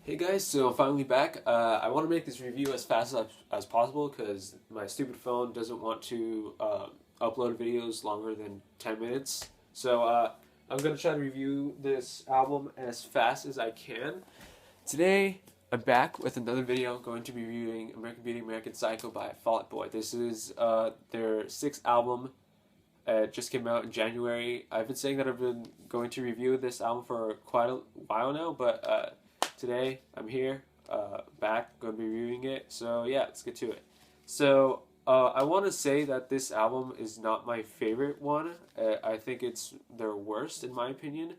Hey guys, so I'm finally back. I want to make this review as fast as possible because my stupid phone doesn't want to upload videos longer than 10 minutes. So I'm going to try to review this album as fast as I can. Today, I'm back with another video. I'm going to be reviewing American Beauty, American Psycho by Fall Out Boy. This is their sixth album. It just came out in January. I've been saying that I've been going to review this album for quite a while now, but today I'm here, back, going to be reviewing it. So yeah, let's get to it. So I want to say that this album is not my favorite one. I think it's their worst in my opinion.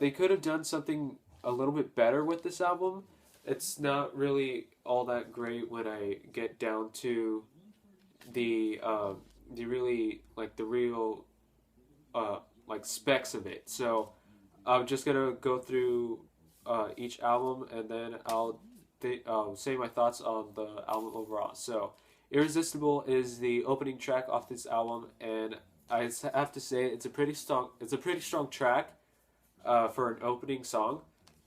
They could have done something a little bit better with this album. It's not really all that great when I get down to the really like the real like specs of it. So I'm just gonna go through each album and then I'll say my thoughts on the album overall. So Irresistible is the opening track off this album, and I have to say it's a pretty strong track for an opening song.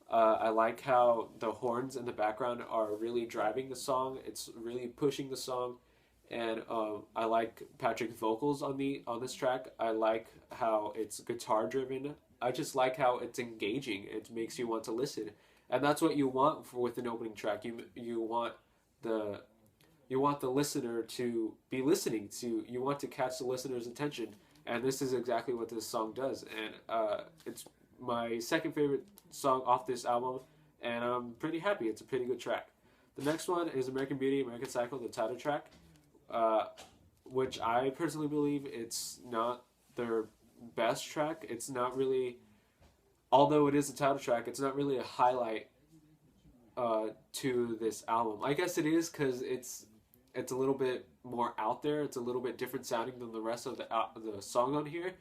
I like how the horns in the background are really driving the song. It's really pushing the song, and I like Patrick's vocals on this track. I like how it's guitar driven. I just like how it's engaging. It makes you want to listen, and that's what you want with an opening track. You want the listener to be listening to. You want to catch the listener's attention, and this is exactly what this song does. And it's my second favorite song off this album, and I'm pretty happy. It's a pretty good track. The next one is American Beauty, American Psycho, the title track, uh, which I personally believe it's not their best track. It's not really, although it is a title track, it's not really a highlight to this album. I guess it is because it's a little bit more out there. It's a little bit different sounding than the rest of the song on here.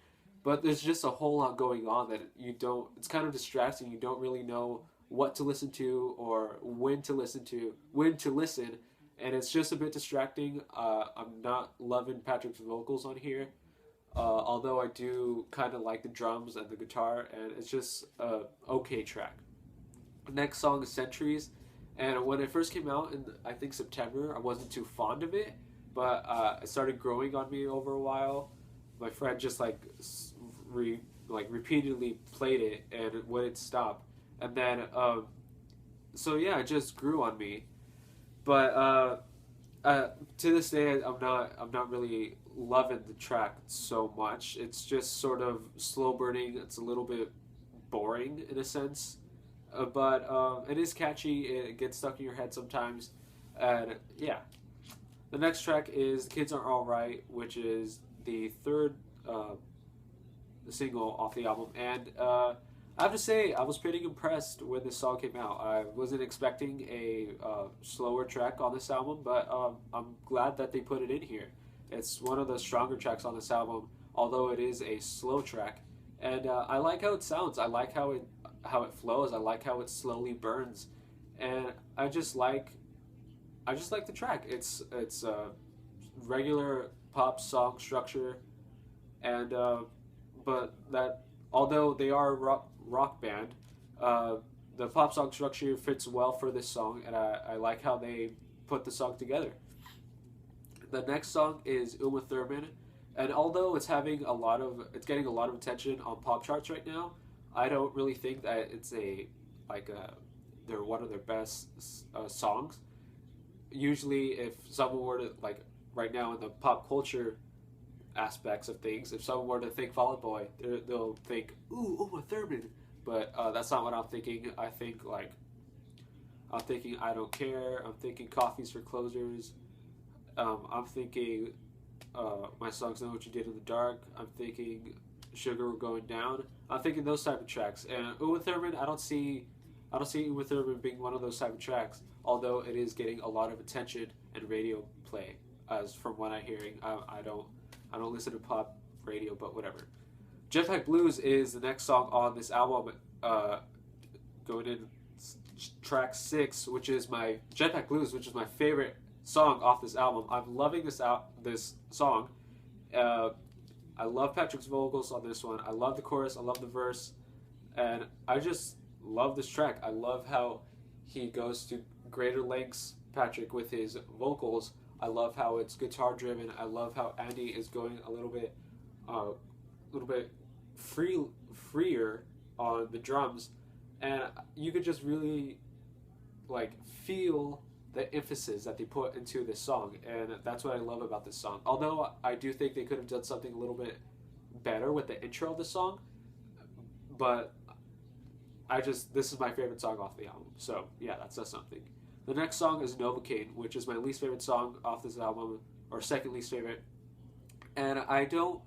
But there's just a whole lot going on that you don't. It's kind of distracting. You don't really know what to listen to or when to listen to, when to listen, and it's just a bit distracting. I'm not loving Patrick's vocals on here, although I do kind of like the drums and the guitar, and it's just a okay track. Next song is Centuries, and when it first came out in I think September, I wasn't too fond of it, but it started growing on me over a while. My friend just repeatedly played it and it wouldn't stop, and then so yeah, it just grew on me. But to this day, I'm not really loving the track so much. It's just sort of slow burning. It's a little bit boring in a sense, but it is catchy. It gets stuck in your head sometimes, and yeah. The next track is "The Kids Are All Right," which is the third single off the album, and I have to say I was pretty impressed when this song came out. I wasn't expecting a slower track on this album, but I'm glad that they put it in here. It's one of the stronger tracks on this album, although it is a slow track, and I like how it sounds. I like how it flows. I like how it slowly burns, and I just like the track. It's a regular pop song structure, and but that although they are a rock band, the pop song structure fits well for this song, and I like how they put the song together. The next song is Uma Thurman, and although it's getting a lot of attention on pop charts right now, I don't really think that it's they're one of their best songs. Usually, if someone were to like right now in the pop culture aspects of things, if someone were to think Fall Out Boy, they'll think, "Ooh, Uma Thurman," but that's not what I'm thinking. I'm thinking I Don't Care. I'm thinking Coffees for Closers. I'm thinking my songs Know What You Did in the Dark. I'm thinking Sugar We're Going Down. I'm thinking those type of tracks. And Uma Thurman, I don't see Uma Thurman being one of those type of tracks. Although it is getting a lot of attention and radio play, as from what I'm hearing. I don't listen to pop radio, but whatever. Jetpack Blues is the next song on this album. Going in track 6, which is my Jetpack Blues, which is my favorite song off this album. I'm loving this song. I love Patrick's vocals on this one. I love the chorus. I love the verse, and I just love this track. I love how he goes to greater lengths, Patrick, with his vocals. I love how it's guitar driven. I love how Andy is going a little bit freer on the drums, and you could just really like feel the emphasis that they put into this song, and that's what I love about this song. Although I do think they could have done something a little bit better with the intro of the song, but this is my favorite song off the album. So yeah, that says something. The next song is Novocaine, which is my least favorite song off this album, or second least favorite. And I feel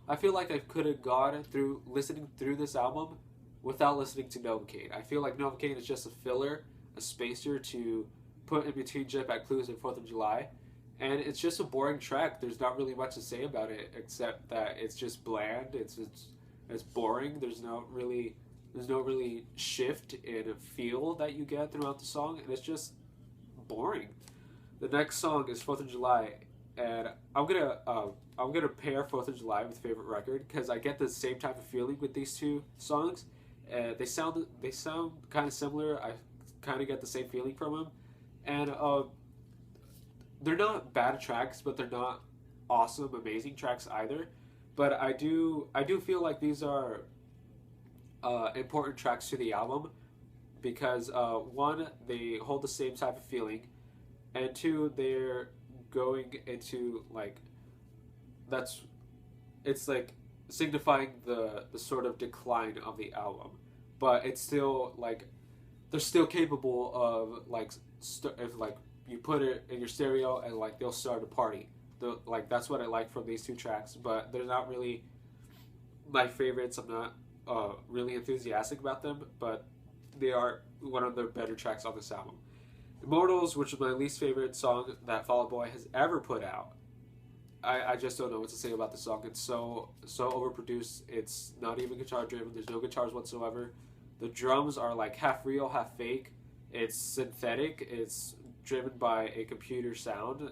like I could have gone through listening through this album without listening to Novocaine. I feel like Novocaine is just a filler, a spacer to put in between Jetpack Blues and 4th of July. And it's just a boring track. There's not really much to say about it except that it's just bland. It's boring. There's no really shift in feel that you get throughout the song, and it's just boring. The next song is 4th of July, and I'm gonna pair 4th of July with Favorite Record because I get the same type of feeling with these two songs. They sound kind of similar. I kind of get the same feeling from them, and they're not bad tracks, but they're not awesome, amazing tracks either. But I do feel like these are important tracks to the album because one, they hold the same type of feeling, and two, they're going into it's like signifying the sort of decline of the album, but it's still like they're still capable of if you put it in your stereo and like they'll start a party. That's what I like from these two tracks, but they're not really my favorites. I'm not really enthusiastic about them, but they are one of the better tracks on this album. Immortals, which is my least favorite song that Fall Out Boy has ever put out. I just don't know what to say about the song. It's so overproduced. It's not even guitar driven. There's no guitars whatsoever. The drums are like half real, half fake. It's synthetic. It's driven by a computer sound.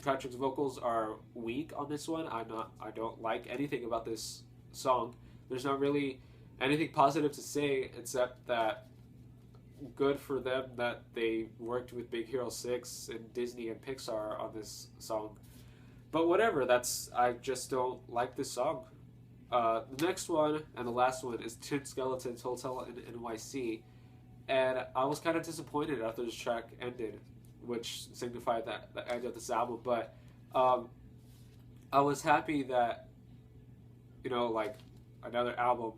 Patrick's vocals are weak on this one. I don't like anything about this song. There's not really anything positive to say except that good for them that they worked with Big Hero 6 and Disney and Pixar on this song. But whatever, I just don't like this song. The next one and the last one is Twin Skeletons Hotel in NYC, and I was kind of disappointed after this track ended, which signified the end of this album. But I was happy that another album.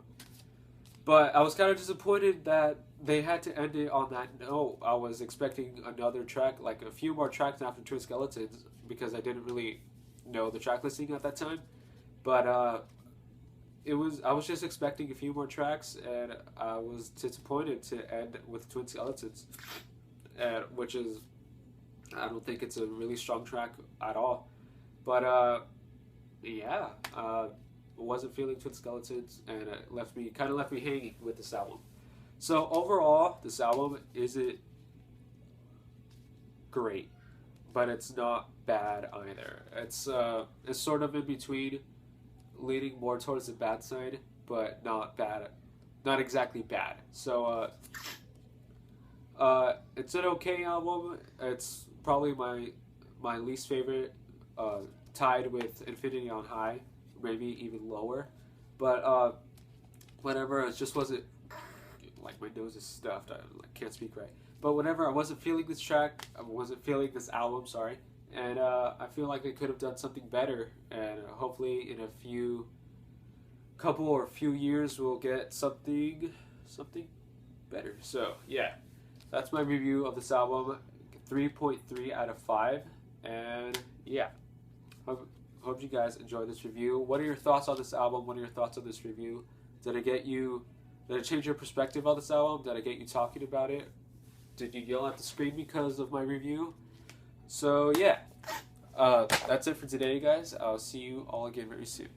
But I was kind of disappointed that they had to end it on that note. I was expecting another track, like a few more tracks after Twin Skeletons, because I didn't really know the track listing at that time. But I was just expecting a few more tracks, and I was disappointed to end with Twin Skeletons, which is, I don't think it's a really strong track at all. But yeah. Wasn't feeling Twin Skeletons, and it left me hanging with this album. So overall, this album isn't great, but it's not bad either. It's sort of in between, leaning more towards the bad side, but not bad, not exactly bad. So it's an okay album. It's probably my least favorite, tied with Infinity on High. Maybe even lower, but whenever it just wasn't, like my nose is stuffed, I can't speak right, but whenever I wasn't feeling this track, I wasn't feeling this album, sorry, and I feel like they could have done something better, and hopefully in a few years we'll get something better. So yeah, that's my review of this album, 3.3 out of 5, and yeah. Hope you guys enjoyed this review. What are your thoughts on this album? What are your thoughts on this review? Did it change your perspective on this album? Did I get you talking about it? Did you yell at the screen because of my review? So yeah, that's it for today, guys. I'll see you all again very soon.